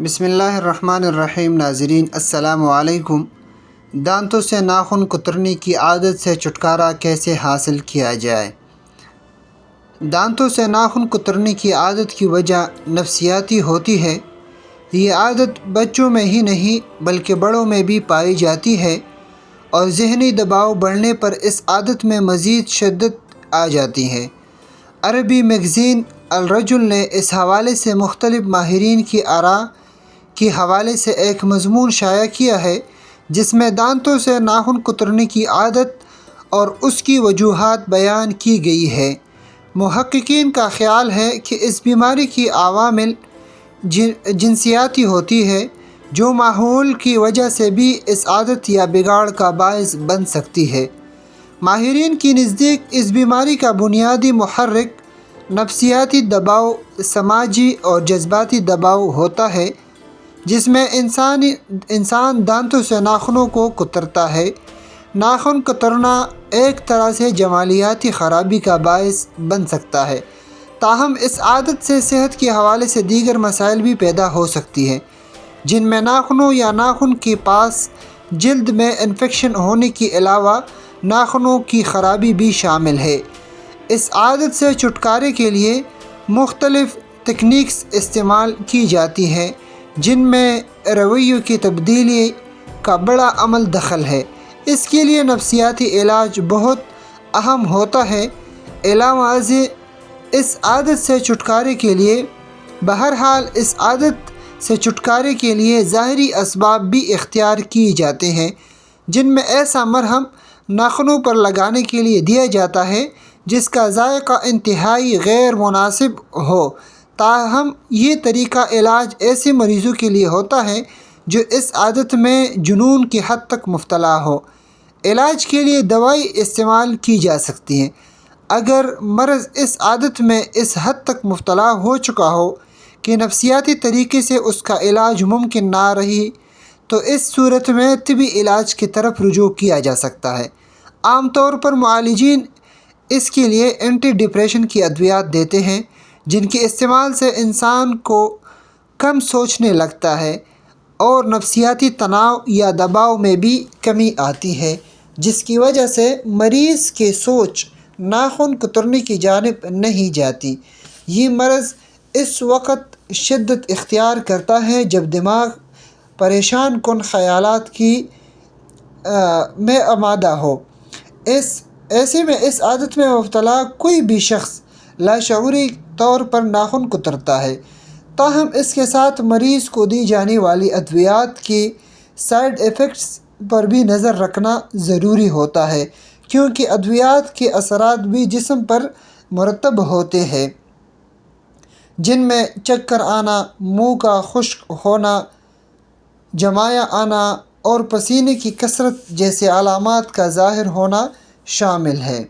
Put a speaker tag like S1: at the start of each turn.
S1: بسم اللہ الرحمن الرحیم۔ ناظرین السلام علیکم۔ دانتوں سے ناخن کترنے کی عادت سے چھٹکارا کیسے حاصل کیا جائے؟ دانتوں سے ناخن کترنے کی عادت کی وجہ نفسیاتی ہوتی ہے۔ یہ عادت بچوں میں ہی نہیں بلکہ بڑوں میں بھی پائی جاتی ہے، اور ذہنی دباؤ بڑھنے پر اس عادت میں مزید شدت آ جاتی ہے۔ عربی میگزین الرجل نے اس حوالے سے مختلف ماہرین کی آراء کے حوالے سے ایک مضمون شائع کیا ہے، جس میں دانتوں سے ناخن کترنے کی عادت اور اس کی وجوہات بیان کی گئی ہے۔ محققین کا خیال ہے کہ اس بیماری کی عوامل جنسیاتی ہوتی ہے، جو ماحول کی وجہ سے بھی اس عادت یا بگاڑ کا باعث بن سکتی ہے۔ ماہرین کی نزدیک اس بیماری کا بنیادی محرک نفسیاتی دباؤ، سماجی اور جذباتی دباؤ ہوتا ہے، جس میں انسان دانتوں سے ناخنوں کو کترتا ہے۔ ناخن کترنا ایک طرح سے جمالیاتی خرابی کا باعث بن سکتا ہے، تاہم اس عادت سے صحت کے حوالے سے دیگر مسائل بھی پیدا ہو سکتی ہیں، جن میں ناخنوں یا ناخن کے پاس جلد میں انفیکشن ہونے کے علاوہ ناخنوں کی خرابی بھی شامل ہے۔ اس عادت سے چھٹکارے کے لیے مختلف تکنیکس استعمال کی جاتی ہیں، جن میں رویوں کی تبدیلی کا بڑا عمل دخل ہے۔ اس کے لیے نفسیاتی علاج بہت اہم ہوتا ہے۔ علاوہ ازیں اس عادت سے چھٹکارے کے لیے بہرحال اس عادت سے چھٹکارے کے لیے ظاہری اسباب بھی اختیار کیے جاتے ہیں، جن میں ایسا مرہم ناخنوں پر لگانے کے لیے دیا جاتا ہے جس کا ذائقہ انتہائی غیر مناسب ہو۔ تاہم یہ طریقہ علاج ایسے مریضوں کے لیے ہوتا ہے جو اس عادت میں جنون کی حد تک مبتلا ہو۔ علاج کے لیے دوائی استعمال کی جا سکتی ہے۔ اگر مرض اس عادت میں اس حد تک مبتلا ہو چکا ہو کہ نفسیاتی طریقے سے اس کا علاج ممکن نہ رہی، تو اس صورت میں طبی علاج کی طرف رجوع کیا جا سکتا ہے۔ عام طور پر معالجین اس کے لیے اینٹی ڈپریشن کی ادویات دیتے ہیں، جن کے استعمال سے انسان کو کم سوچنے لگتا ہے اور نفسیاتی تناؤ یا دباؤ میں بھی کمی آتی ہے، جس کی وجہ سے مریض کی سوچ ناخن کترنے کی جانب نہیں جاتی۔ یہ مرض اس وقت شدت اختیار کرتا ہے جب دماغ پریشان کن خیالات میں آمادہ ہو۔ ایسے میں اس عادت میں مبتلا کوئی بھی شخص لاشعوری طور پر ناخن کترتا ہے۔ تاہم اس کے ساتھ مریض کو دی جانے والی ادویات کے سائیڈ ایفیکٹس پر بھی نظر رکھنا ضروری ہوتا ہے، کیونکہ ادویات کے اثرات بھی جسم پر مرتب ہوتے ہیں، جن میں چکر آنا، منہ کا خشک ہونا، جمایا آنا اور پسینے کی کثرت جیسے علامات کا ظاہر ہونا شامل ہے۔